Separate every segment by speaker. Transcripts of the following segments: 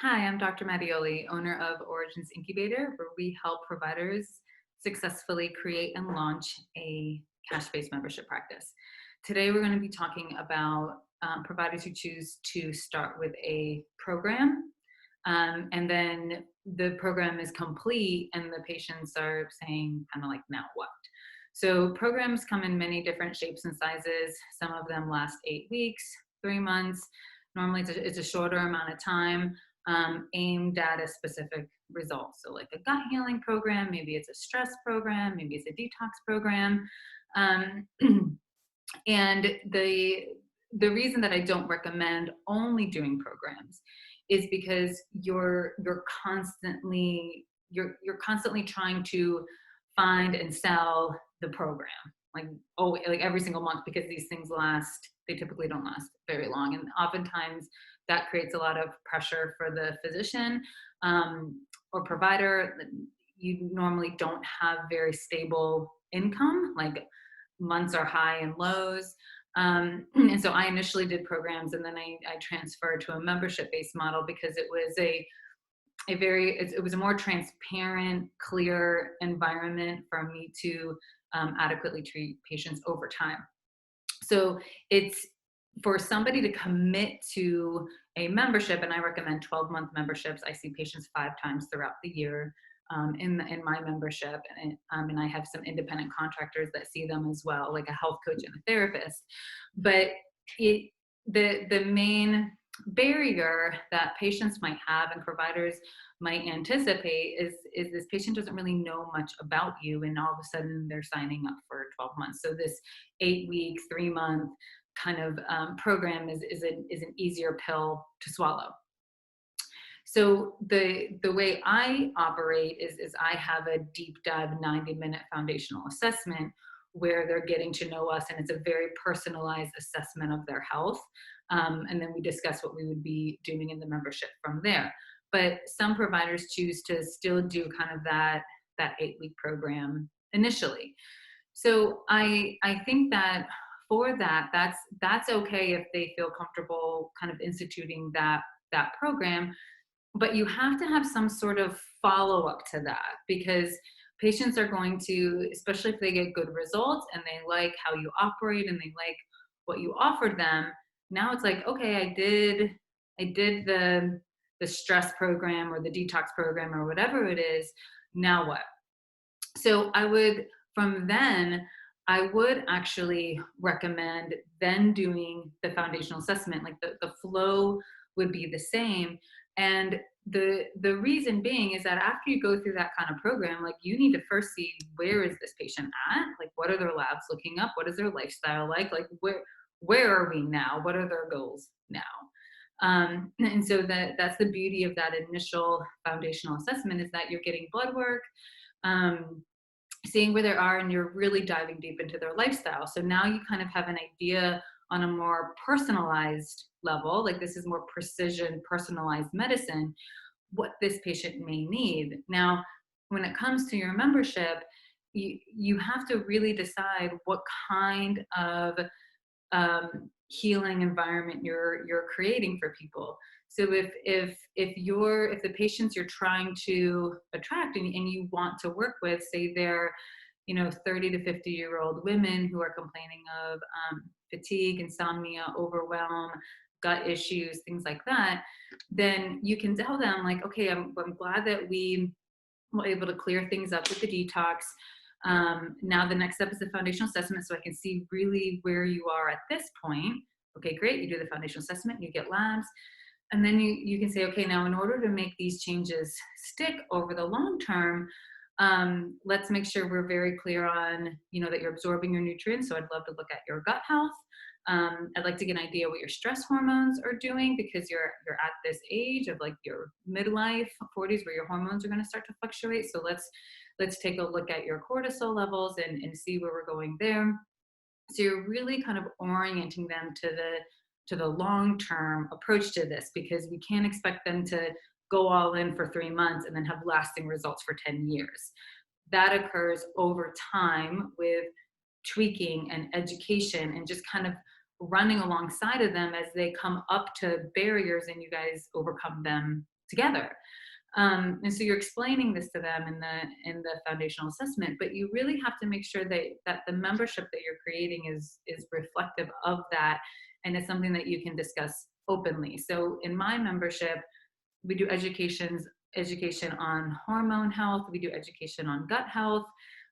Speaker 1: Hi, I'm Dr. Mattioli, owner of Origins Incubator, where we help providers successfully create and launch a cash-based membership practice. Today, we're going to be talking about providers who choose to start with a program, and then the program is complete, and the patients are saying, kind of like, now what? So, programs come in many different shapes and sizes. Some of them last 8 weeks, 3 months. Normally, it's a shorter amount of time aimed at a specific result. So, like a gut healing program, maybe it's a stress program, maybe it's a detox program. Um, and the reason that I don't recommend only doing programs is because you're constantly trying to find and sell the program, like, oh, like every single month, because these things last, they typically don't last very long, and oftentimes that creates a lot of pressure for the physician or provider. You normally don't have very stable income, like months are high and lows. And so I initially did programs, and then I transferred to a membership based model because it was it was a more transparent, clear environment for me to adequately treat patients over time. So it's for somebody to commit to a membership, and I recommend 12-month memberships. I see patients 5 times throughout the year in my membership, and I have some independent contractors that see them as well, like a health coach and a therapist. But it the main barrier that patients might have and providers might anticipate is this patient doesn't really know much about you, and all of a sudden they're signing up for 12 months. So this 8 weeks, 3 month kind of program is an easier pill to swallow. So the way I operate is I have a deep dive 90-minute foundational assessment where they're getting to know us, and it's a very personalized assessment of their health. And then we discuss what we would be doing in the membership from there. But some providers choose to still do kind of that 8 week program initially. So I think that for that's okay if they feel comfortable kind of instituting that program, but you have to have some sort of follow up to that, because patients are going to, especially if they get good results and they like how you operate and they like what you offered them. Now it's like, okay, I did the stress program or the detox program or whatever it is. Now what? So from then, I would actually recommend then doing the foundational assessment. Like the flow would be the same. And the reason being is that after you go through that kind of program, like you need to first see, where is this patient at? Like, what are their labs looking up? What is their lifestyle like? Like where are we now? What are their goals now? And so that's the beauty of that initial foundational assessment, is that you're getting blood work, um, seeing where they are, and you're really diving deep into their lifestyle. So now you kind of have an idea on a more personalized level, like this is more precision, personalized medicine, what this patient may need. Now, when it comes to your membership, you have to really decide what kind of healing environment you're creating for people. So if the patients you're trying to attract, and you want to work with, say they're 30 to 50-year-old women who are complaining of fatigue, insomnia, overwhelm, gut issues, things like that, then you can tell them, like, okay, I'm glad that we were able to clear things up with the detox. Now the next step is the foundational assessment, so I can see really where you are at this point. Okay, great. You do the foundational assessment, you get labs, and then you can say, okay, now in order to make these changes stick over the long term, let's make sure we're very clear on, that you're absorbing your nutrients. So I'd love to look at your gut health. I'd like to get an idea what your stress hormones are doing, because you're at this age of like your midlife 40s where your hormones are going to start to fluctuate. So let's take a look at your cortisol levels and see where we're going there. So you're really kind of orienting them to the long-term approach to this, because we can't expect them to go all in for 3 months and then have lasting results for 10 years. That occurs over time with tweaking and education, and just kind of running alongside of them as they come up to barriers and you guys overcome them together. And so you're explaining this to them in the foundational assessment, but you really have to make sure that the membership that you're creating is reflective of that, and it's something that you can discuss openly. So in my membership, we do education on hormone health, we do education on gut health,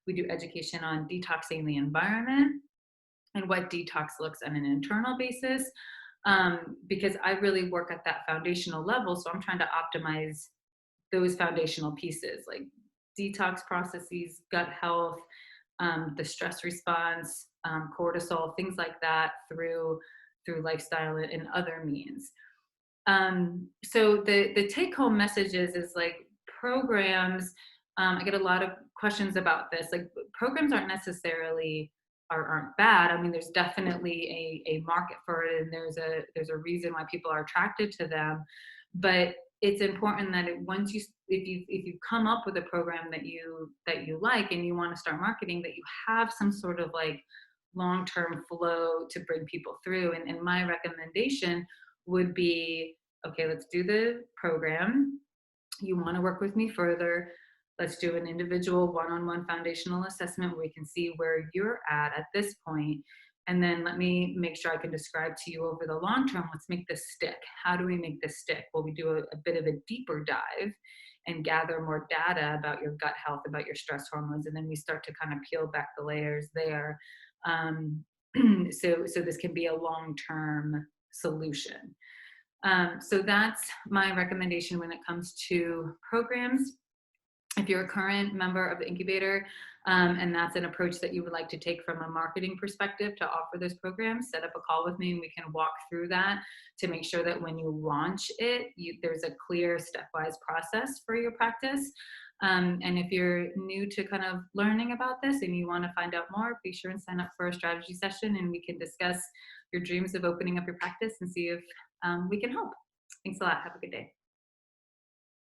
Speaker 1: we do education on detoxing the environment and what detox looks on an internal basis. Because I really work at that foundational level, so I'm trying to optimize those foundational pieces like detox processes, gut health, the stress response, cortisol, things like that through lifestyle and other means. So the take home messages is like programs. I get a lot of questions about this. Like programs aren't necessarily aren't bad. I mean, there's definitely a market for it, and there's a reason why people are attracted to them. But it's important that once if you come up with a program that you like and you want to start marketing, that you have some sort of like long term flow to bring people through. And my recommendation would be, okay, let's do the program. You want to work with me further. Let's do an individual one-on-one foundational assessment where we can see where you're at this point. And then let me make sure I can describe to you over the long term, let's make this stick. How do we make this stick? Well, we do a bit of a deeper dive and gather more data about your gut health, about your stress hormones, and then we start to kind of peel back the layers there. Um, so this can be a long-term solution. So that's my recommendation when it comes to programs. If you're a current member of the incubator, and that's an approach that you would like to take from a marketing perspective to offer those programs, set up a call with me and we can walk through that to make sure that when you launch it, there's a clear stepwise process for your practice. And if you're new to kind of learning about this and you want to find out more, be sure and sign up for a strategy session and we can discuss your dreams of opening up your practice and see if we can help. Thanks a lot. Have a good day.